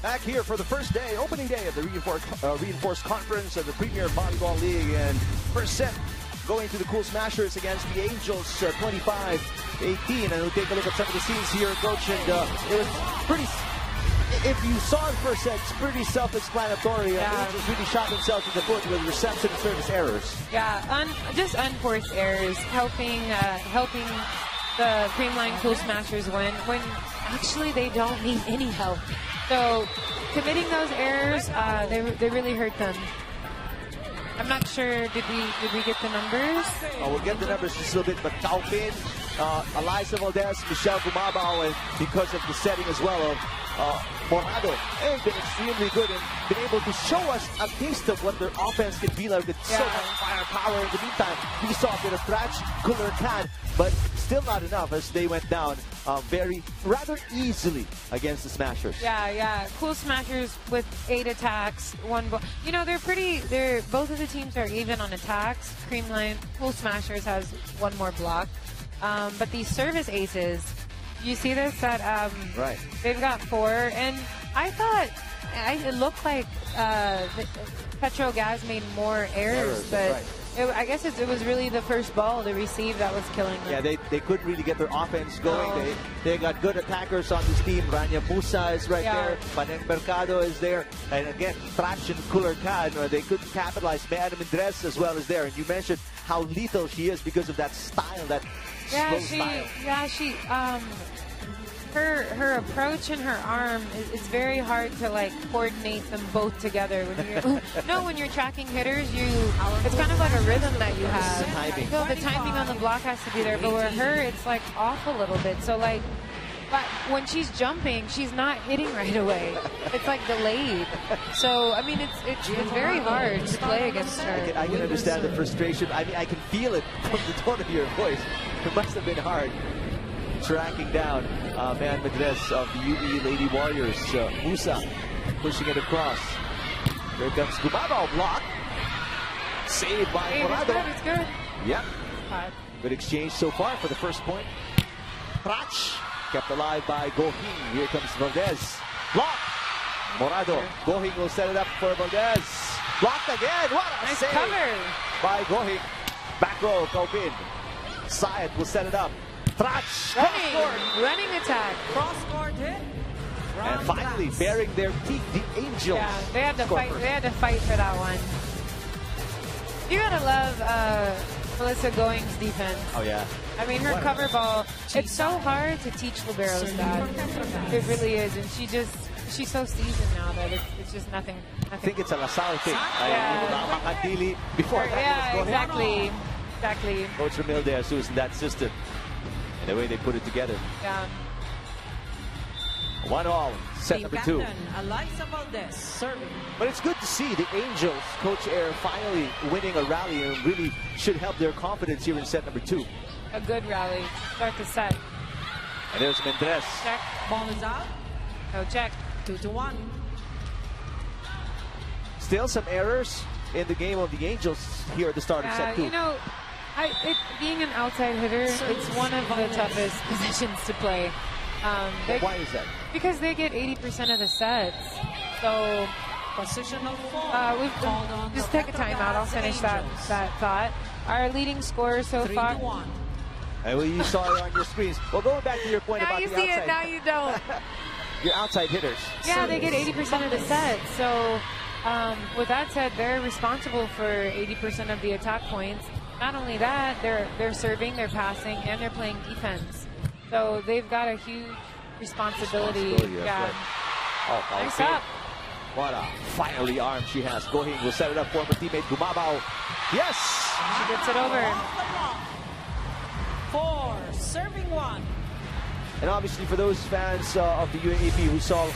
Back here for the first day, opening day of the reinforced conference of the Premier Volleyball League. And first set going to the Cool Smashers against the Angels, 25-18. And we'll take a look at some of the scenes here, Coach. And it was pretty... If you saw the first set, it's pretty self-explanatory. Yeah. Angels really shot themselves in the foot with reception and service errors. Yeah, just unforced errors, helping the Creamline Cool Smashers win when actually they don't need any help. So committing those errors, they really hurt them. I'm not sure. Did we get the numbers? We'll get the numbers just a little bit, but Taupin, Eliza Valdez, Michelle Gumabao, and because of the setting as well of Morado, they've been extremely good and been able to show us a taste of what their offense can be like with so much firepower. In the meantime, we saw a bit of Thrach, Cooler Can, but still not enough as they went down rather easily against the Smashers. Yeah. Cool Smashers with 8 attacks, 1 ball. You know, both of the teams are even on attacks. Creamline, Cool Smashers has 1 more block. But these service aces, you see this? That right. They've got 4, and I thought it looked like Petro Gazz made more errors, but right. I guess it was really the first ball to receive that was killing them. Yeah, they couldn't really get their offense going. They got good attackers on this team. Rania Musa is right there. Paneng Mercado is there. And again, Thrach and Cooler Can, they couldn't capitalize. Mayana Mendres as well is there. And you mentioned how lethal she is because of that style, that slow style. Yeah, her approach and her arm, it's very hard to like coordinate them both together. When you're tracking hitters, it's kind of like a rhythm that you have. Timing. So the timing on the block has to be there, but with her, it's like off a little bit. So like, but when she's jumping, she's not hitting right away. It's like delayed. So I mean, it's very hard to play against her. I can understand the frustration. I mean, I can feel it from the tone of your voice. It must have been hard tracking down Man Madres of the UE Lady Warriors. Musa pushing it across. Here comes Gumabao, block. Saved by Morado. It's good. Yep. Good exchange so far for the first point. Thrach kept alive by Gohing. Here comes Valdez. Block. Morado. Gohing will set it up for Valdez. Blocked again. What a nice save cover by Gohing. Back row, Taupin. Syed will set it up. Thrach. Running attack. Cross-court hit. And finally, bearing their teeth, the Angels. Yeah, they had to fight. They had to fight for that one. You gotta love Melissa Going's defense. Oh yeah. I mean, her cover ball. It's so hard to teach liberos that. It really is, and she's so seasoned now that it's just nothing. I think it's a LaSalle thing. Yeah. Before that was exactly. Coach Ramildez, who was in that system. And the way they put it together. Yeah. 1-all, set Team number 2. Eliza Valdez serving. But it's good to see the Angels, Coach Air, finally winning a rally and really should help their confidence here in set number 2. A good rally. Start the set. And there's Mendres. Check. Ball is out. No check. 2-1. Still some errors in the game of the Angels here at the start of set 2. You know, being an outside hitter, it's one of the toughest positions to play. Why is that? Because they get 80% of the sets. So, Positional fall. just take a timeout. I'll finish that thought. Our leading scorer so far. 3-1. Well, you saw it on your screens. Well, going back to your point Now about you the see outside. it, now you don't. Your outside hitters. Yeah, they get 80% of the sets. So, with that said, they're responsible for 80% of the attack points. Not only that, they're serving, they're passing, and they're playing defense. So they've got a huge responsibility. Yeah. Right. Oh, nice up. What a fiery arm she has. Gohing will set it up for her teammate Gumabao. Yes! She gets it over. 4, serving 1. And obviously for those fans of the UAAP who saw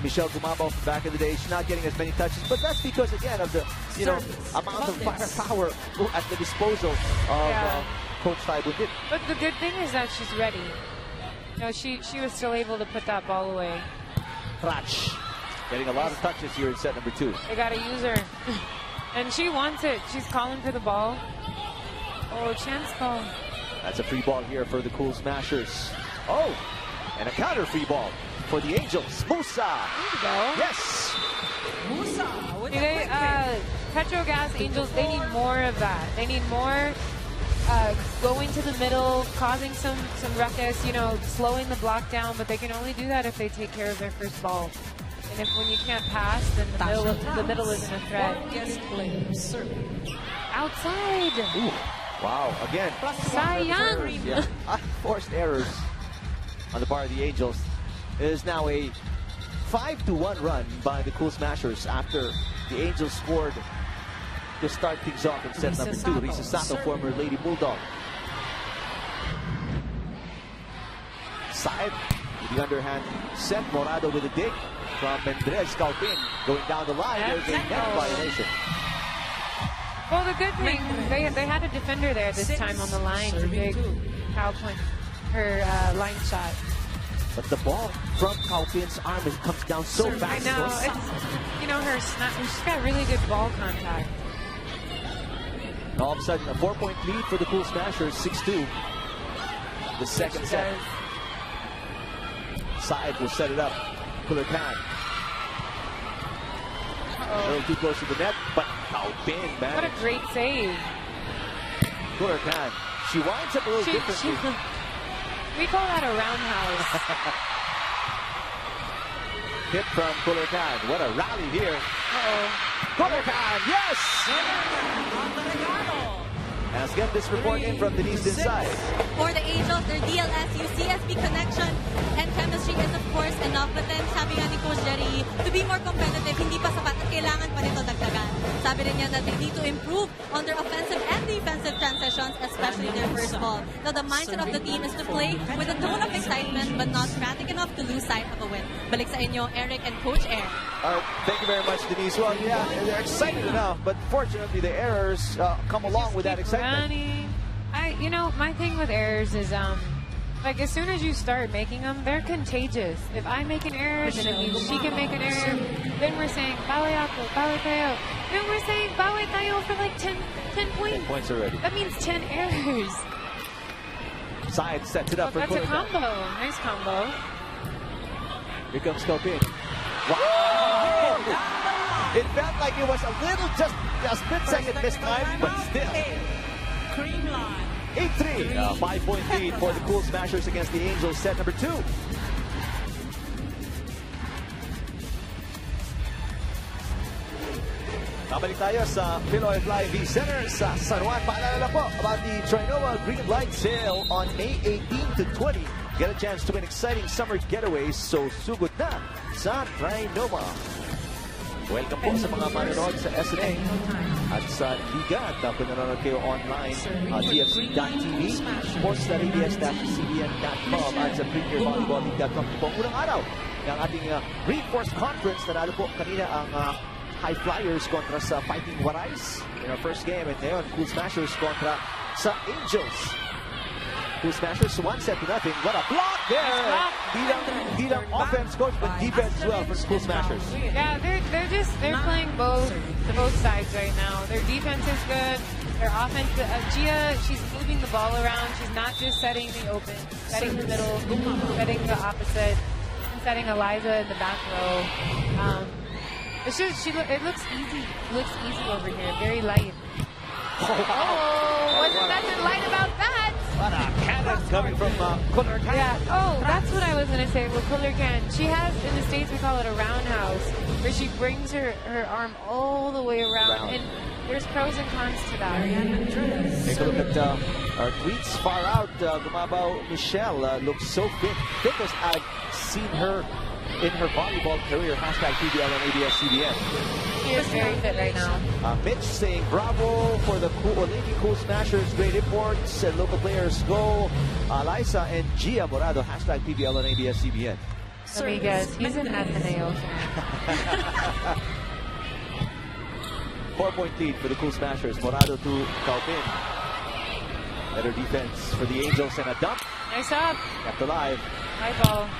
Michelle Gumabao from back in the day, she's not getting as many touches, but that's because again of the amount of firepower at the disposal of Coach Taibundit. But the good thing is that she's ready. You know, she was still able to put that ball away. Thrach getting a lot of touches here in set number 2. They got to use her. And she wants it. She's calling for the ball. Oh, chance call. That's a free ball here for the Cool Smashers. Oh, and a counter free ball. for the Angels. Musa. There you go. Yes. Musa with They, a quick Petro, Gazz, Angels, they need more of that. They need more going to the middle, causing some ruckus, you know, slowing the block down, but they can only do that if they take care of their first ball. And when you can't pass, then the middle isn't a threat. guest player serving. Outside! Ooh. Wow. Again. Sayang! Yeah. Unforced errors on the part of the Angels. It is now a 5-1 run by the Cool Smashers after the Angels scored to start things off in set number 2. Risa Sato, former Lady Bulldog. Side with the underhand set. Morado with a dig from Mendrez. Calpin going down the line. There's a net violation. Well, the good thing, they had a defender there this time on the line to dig Calpin, her line shot. But the ball from Calpin's arm comes down so fast. I know. It's, you know, her snap, she's got really good ball contact. All of a sudden, a 4-point lead for the Cool Smashers, 6-2. The second set. Side will set it up. Puller Khan. A little too close to the net, but Calpin managed. What a great save. Puller Khan. She winds up a little differently. We call that a roundhouse. Hit from Puller Khan. What a rally here. Puller Khan, yes! Let's get this report in from Denise inside. For the Angels, their DLSU, CSB connection and chemistry is of course enough. But then sabi nga ni Coach Jerry, to be more competitive, hindi pa sapat at kailangan pa nito dagdagan. Sabi rin niya that they need to improve on their offensive and defensive transitions, especially their first ball. Now the mindset of the team is to play with a tone of excitement but not frantic enough to lose sight of a win. Balik sa inyo, Eric and Coach Air. All right, thank you very much, Denise. Well, yeah, they're excited enough, but fortunately the errors come along with that excitement. Running. You know, my thing with errors is, like, as soon as you start making them, they're contagious. If I make an error, then it means she can make an error. Then we're saying, bawi ako, bawi tayo. Then we're saying, bawi tayo for like 10 points. 10 points already. That means 10 errors. Side sets it up for That's a Puller Khan. combo. Nice combo. Here comes Calpin. Wow! It felt like it was a little, just a split second this time, but still. Creamline. 8-3. 5-point lead for the Cool Smashers against the Angels, set number 2. Kabalik tayo sa Pinoy Fly V Center sa San Juan. Paalala po about the Trinoma Green Light Sale on May 18 to 20. Get a chance to win exciting summer getaways, so sugod na sa Trinoma. Welcome po sa mga manonood sa SNA at sa Liga. At kung nanonood kayo online, dfc.tv, sports.abs-cbn.com at sa premiervolleyball.com. Po ang unang araw ng ating reinforced conference. Nanalo po kanina ang High Flyers kontra sa Fighting Warais in our first game. At ngayon, Cool Smashers kontra sa Angels. Cool Smashers 1-0. What a block there! Bilang offense coach, but defense as well for Cool Smashers. Yeah, they're playing both sides right now. Their defense is good. Their offense, Gia, she's moving the ball around. She's not just setting the open, setting the middle, setting the opposite, and setting Eliza in the back row. It looks easy. It looks easy over here. Very light. Oh, wasn't nothing light about that? What a cannon coming from Puller Khan. Yeah. Oh, that's what I was going to say with Puller Khan. She has, in the States, we call it a roundhouse, where she brings her arm all the way around. And there's pros and cons to that. Take a look at our tweets. Far out, Gumabaw Michelle looks so fit. Fit as I've seen her in her volleyball career. Hashtag PVL and ABS-CBN. She is very fit right now. Mitch saying bravo for the Lady Cool Smashers. Great imports and local players go. Eliza and Gia Morado. Hashtag PVL and ABS-CBN. Amigas, he's an Ateneo fan. 4-point lead for the Cool Smashers. Morado to Calpin. Better defense for the Angels and a dump. Nice up. Kept alive. High ball.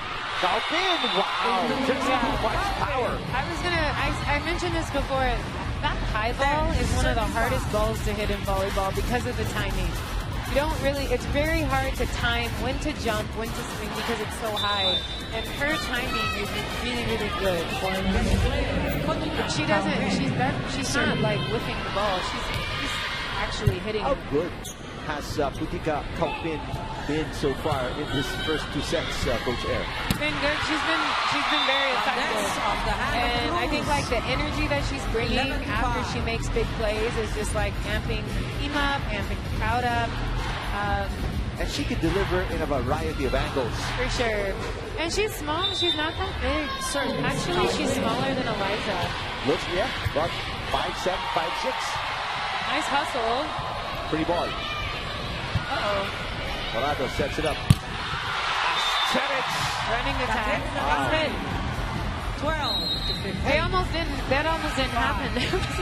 Calpin, wow, just too much power. I mentioned this before. That high ball is one of the hardest balls to hit in volleyball because of the timing. you don't really, it's very hard to time when to jump, when to swing because it's so high. And her timing is really, really good. But she doesn't, she's not like whipping the ball. She's actually hitting How it. good has Putika Kaupin been so far in his first 2 sets, Coach Air? Been good. She's been very effective. And I think like the energy that she's bringing after she makes big plays is just like amping the team up, amping the crowd up. And she can deliver in a variety of angles. For sure. And she's small. She's not that big. Actually, she's smaller than Eliza. Looks, yeah, about 5'7", 5'6". Nice hustle. Pretty ball. Uh-oh. Morado sets it up. Running attack. Wow. 12-15. That almost didn't happen. There was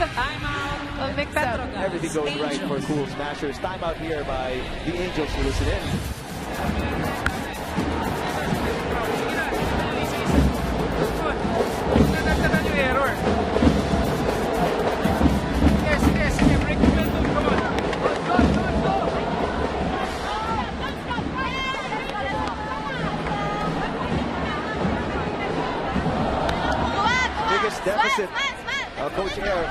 a mix-up. Everything going right for Cool Smashers. Timeout here by the Angels to listen in. Biggest deficit, Coach Air,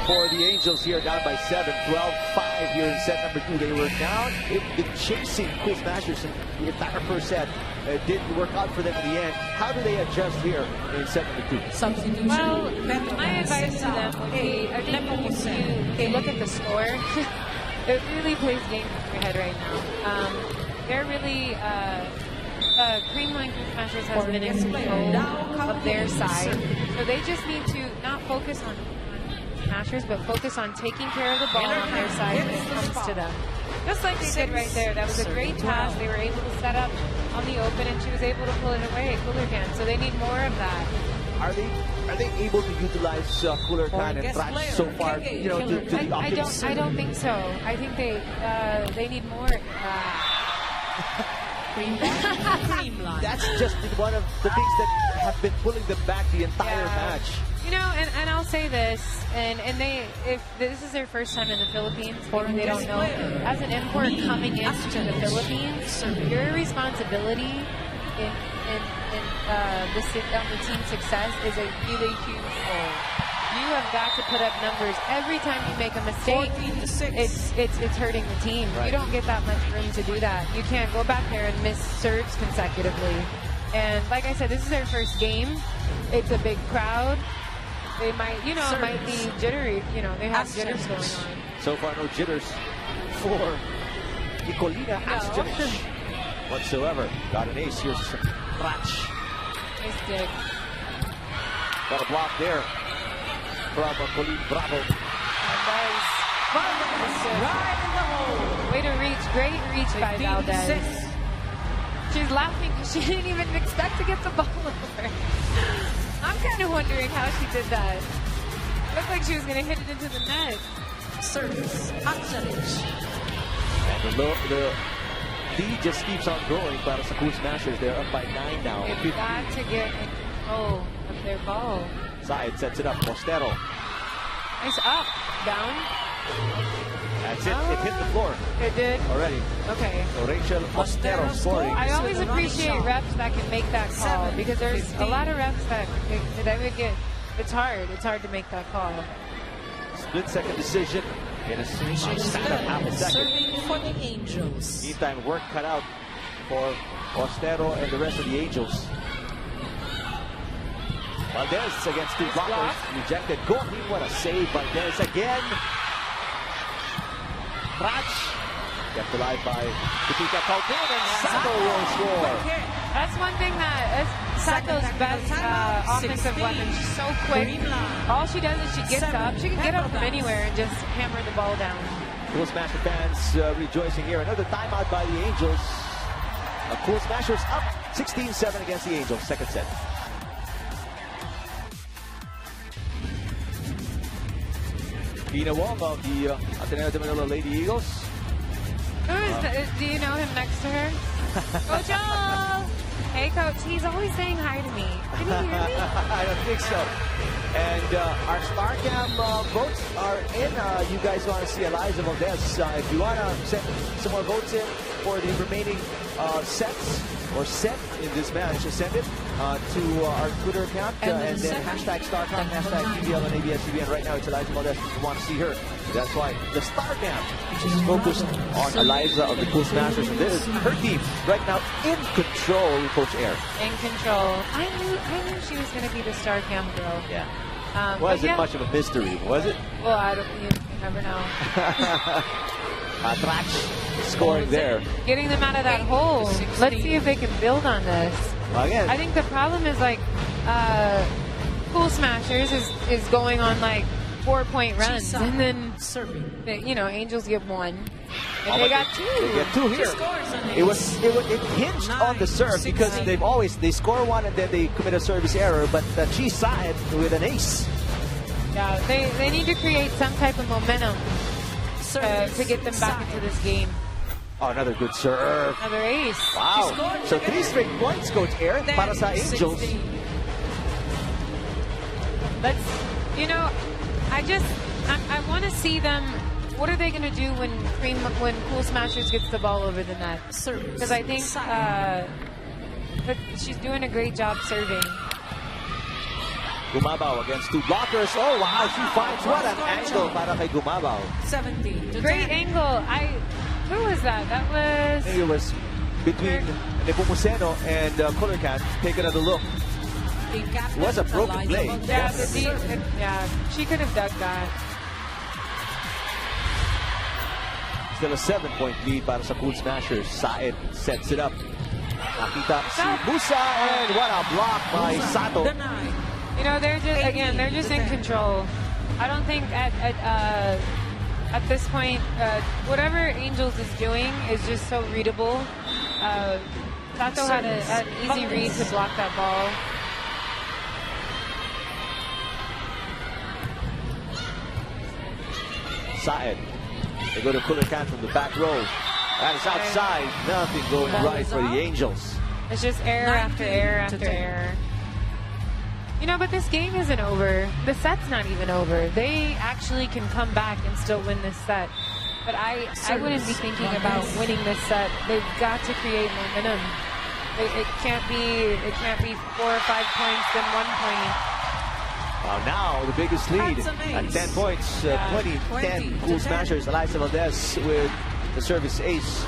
for the Angels here, down by 7, 12-5 here in set number 2. They were down. They've been chasing Cool Smashers in the entire first set. It didn't work out for them in the end. How do they adjust here in set number 2? Substitution. Well, Petro my advice to them would be, I think if you look at the score, it really plays games in your head right now. They're really, Creamline Cool Smashers has been in control of their side. So they just need to not focus on Smashers, but focus on taking care of the ball on their side when it comes to them. Just like they did right there. That was a great pass. They were able to set up on the open, and she was able to pull it away. Cooler Can. So they need more of that. Are they able to utilize Cooler Can and Trash so far? You know, to the offense? I don't think so. I think they need more. Creamline. That's just been one of the things that have been pulling them back the entire match. You know, and I'll say this, and if this is their first time in the Philippines, maybe they don't know, as an import coming into the Philippines, your responsibility on the team's success is a really huge role. You have got to put up numbers every time you make a mistake. 14-6. It's hurting the team. Right. You don't get that much room to do that. You can't go back there and miss serves consecutively. And like I said, this is their first game. It's a big crowd. They might, it might be jittery. They have jitters going on. So far, no jitters for Nicolina Asjanich whatsoever. Got an ace. Here's some Ratch. Nice dig. Got a block there from Colleen Bravo. Valdez. Right in the hole. Way to reach. Great reach by 15-6. Valdez. She's laughing because she didn't even expect to get the ball over. I'm kind of wondering how she did that. Looked like she was going to hit it into the net. Service. Asjanich. And the lead just keeps on growing para sa Cool Smashers. They're up by 9 now. They've got to get in control of their ball. Side sets it up. Mostero. Nice up. Down. That's it. It hit the floor It did. already. Okay. So Rachel Mostero scoring. I always appreciate refs that can make that call because there's a lot of refs that would get. It's hard. It's hard to make that call. Split second decision. In a standard half a second. Serving for the Angels. Meantime, work cut out for Mostero and the rest of the Angels. Valdez against two blockers. Rejected. Goalie. What a save. Valdez again. Ratch. Kept alive by Putika Kaupin, and Sato will score. That's one thing that Sato's best offensive weapon. She's so quick. All she does is she gets up. She can get up from anywhere and just hammer the ball down. Cool Smasher fans rejoicing here. Another timeout by the Angels. Cool Smashers up 16-7 against the Angels. Second set. Pina Wong of the Ateneo de Manila Lady Eagles. Do you know him next to her? Coach O! Hey, Coach, he's always saying hi to me. Can you hear me? I don't think so. And our StarCam votes are in. You guys want to see Eliza Valdez. If you want to send some more votes in for the remaining sets or set in this match, just send it to our Twitter account and then hashtag StarCam, hashtag PVL and ABS-CBN. Right now it's Eliza Valdez. If you want to see her, that's why the StarCam is focused on Eliza of the Cool Smashers. And this is her team right now in control, Coach Air. In control. I knew she was going to be the StarCam girl. Yeah. Wasn't much of a mystery, was it? Well, you never know. Trash scoring there. Getting them out of that hole. Let's see if they can build on this. Again. I think the problem is like Cool Smashers is going on like 4-point runs, and then Angels get 1. And they got 2. They get 2 here. It hinged on the serve because they score 1 and then they commit a service error, but she saw it with an ace. Yeah, they need to create some type of momentum to get them back into this game. Oh, another good serve. Another ace. Wow. So 3 straight points, Coach Air, para sa Angels. I want to see them. What are they going to do when Cool Smashers gets the ball over the net? Because I think she's doing a great job serving. Gumabaw against 2 blockers. Oh, wow. She finds what an angle para kay Gumabaw. 17. Great angle. Who was that? That was... I think it was between Nepomuceno and Colorcan. Take another look. It was a broken play. Yeah, she could have dug that. Still a 7-point lead para sa Cool Smashers. Saed sets it up. Nakita si Musa, and what a block by Sato. They're just in control. I don't think at this point, whatever Angels is doing is just so readable. Sato had an easy read to block that ball. Saed. They go to Kulikan from the back row. That is outside. Nothing going right for the Angels. It's just error after error after error. But this game isn't over. The set's not even over. They actually can come back and still win this set. But I wouldn't be thinking about winning this set. They've got to create momentum. It can't be 4 or 5 points, then 1 point. Now the biggest lead at 10 points, 20-10. Cool Smashers. Eliza Valdez with the service ace.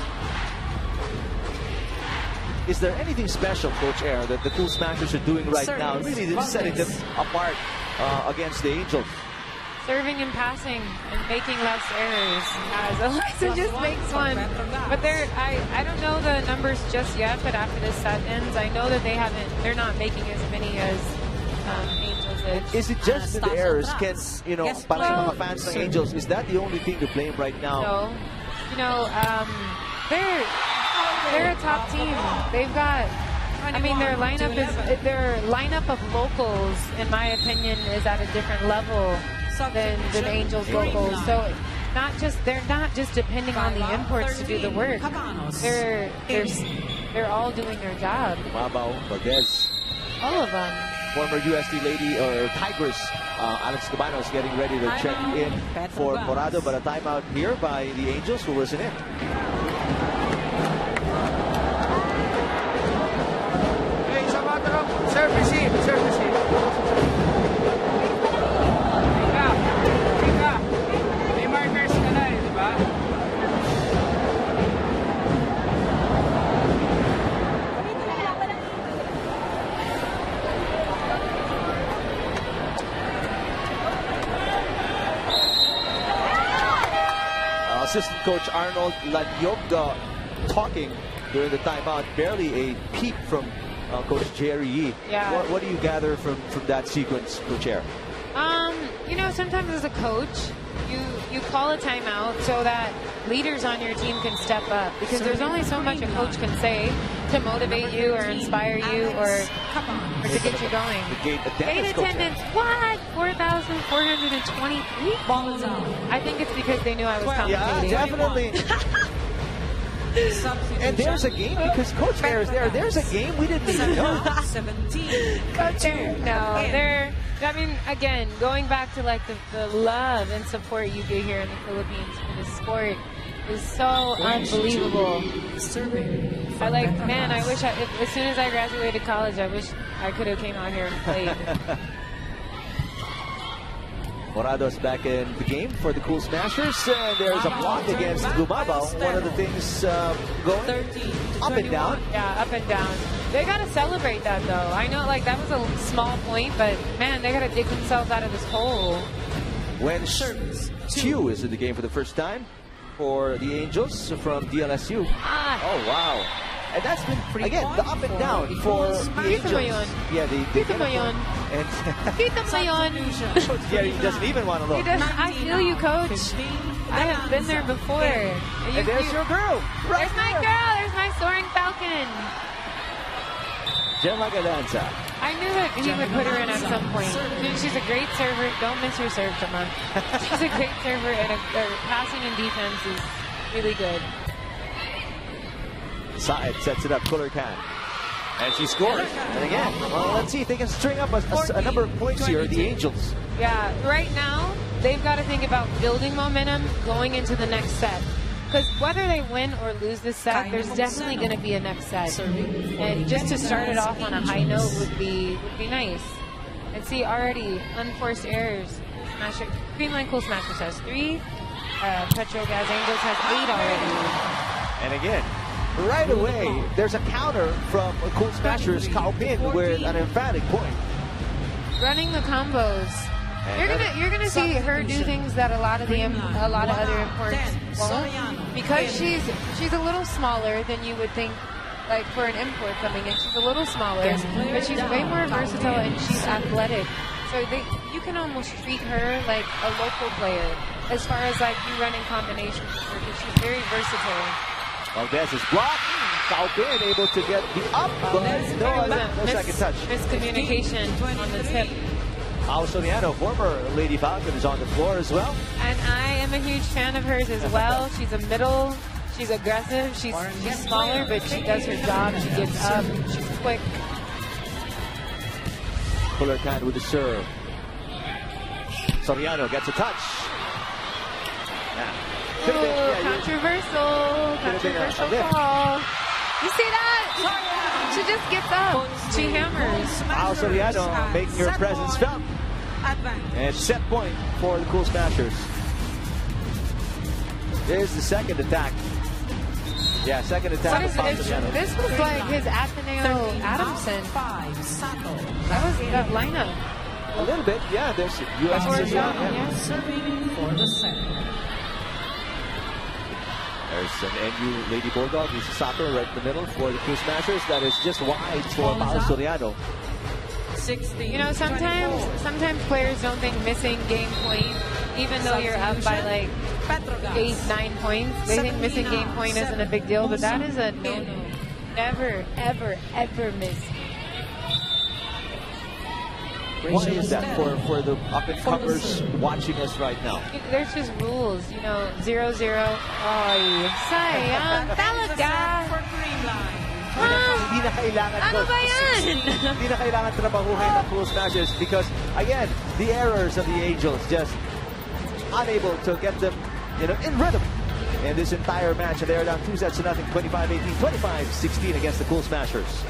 Is there anything special, Coach Air, that the Cool Smashers are doing right now? Really setting them apart against the Angels. Serving and passing and making less errors. As Eliza just makes one. But I don't know the numbers just yet, but after this set ends, I know that they're not making as many as Angels is it just the errors? Para sa mga fans ng Angels, is that the only thing to blame right now? No. They're a top team. They've got, their lineup of locals, in my opinion, is at a different level than the Angels locals. So they're not just depending on the imports to do the work. They're all doing their job. Gumabaw, Valdez. All of them. Former USD lady or Tigers, Alex Cabanos getting ready to check in for Morado, but a timeout here by the Angels, who wasn't in. Serve receive. May markers ka na di ba? Assistant Coach Arnold Lanyog talking during the timeout. Barely a peep from Coach Jerry Yee. Yeah. What do you gather from that sequence, Coach Air? Sometimes as a coach, you call a timeout so that leaders on your team can step up, because there's only so much a coach can say to motivate you or inspire you or to get you going. Gate attendance, what? 4,423? Ball is out. I think it's because they knew I was commentating. Yeah, definitely. And there's a game because Coach Air is there. There's a game we didn't even know. 17. Coach Air, no, they're. I mean, again, going back to like the love and support you get here in the Philippines for this sport is so unbelievable. Serving. I like, man, I wish as soon as I graduated college, I wish I could have came out here and played. Morado's back in the game for the Cool Smashers. And there's a block against Gumabaw. One of the things going 13. up and down. Yeah, up and down. They got to celebrate that, though. I know, like, that was a small point, but, man, they got to dig themselves out of this hole. When Chu is in the game for the first time for the Angels from DLSU. Oh, wow. And that's been, again, the up and down for the Angels. Yeah, Kita mo yun. And Kita mo yun. Coach Gary doesn't even want to look. I feel you, Coach. I have been there before. And there's your girl. Right There's my there. girl. There's my soaring falcon. Gemma Galanza. I knew that he would put her in at some point. Dude, she's a great server. Don't miss your serve, Gemma. She's a great server, and her passing and defense is really good. Saed sets it up, Cooler can. And she scores. And again, well, let's see if they can string up a number of points here, the Angels. Yeah, right now, they've got to think about building momentum going into the next set. Because whether they win or lose this set, there's definitely going to be a next set. And just to start it off on a high note would be nice. And see, already, unforced errors. Creamline Cool Smashers has 3. Petro Gazz Angels has 8 already. And again, right away, there's a counter from Cool Smashers, Cao Pin, with an emphatic point. Running the combos. You're gonna see her do things that a lot of other imports won't, because she's a little smaller than you would think. Like for an import coming in, she's a little smaller, but she's way more versatile and she's athletic. So you can almost treat her like a local player as far as like you running combinations with her, because she's very versatile. Gazz is blocked. Cao Pin able to get the up, but no second touch. Miscommunication on the tip. Pao Soriano, former Lady Falcon, is on the floor as well. And I am a huge fan of hers as well. She's a middle. She's aggressive. She's smaller, but she does her job. She gets up. She's quick. Cooler can with the serve. Soriano gets a touch. Controversial call. You see that? She just gets up. She hammers. Pao Soriano making her presence felt. And set point for the Cool Smashers. There's the second attack. Yeah, second attack. This was like his Ateneo Adamson. That was that lineup. A little bit, yeah. There's US as well. Yeah. Serving for the set. There's an NU Lady Bulldog, who's a soccer right in the middle for the Cool Smashers. That is just wide for Pao Soriano. 16. You know, sometimes players don't think missing game point, even though you're up by like 8, 9 points. They think missing game point isn't a big deal, but that is a no-no. Never, ever, ever miss. Why is that for the up-and-comers watching us right now? There's just rules, you know, 0-0. Ay, sayang, talaga. For Creamline. Hindi na kailangan Ano ba yan? Hindi na kailangan trabahuhin ng Cool Smashers because, again, the errors of the Angels just unable to get them, in rhythm in this entire match. And they're down 2-0, 25-18, 25-16 against the Cool Smashers.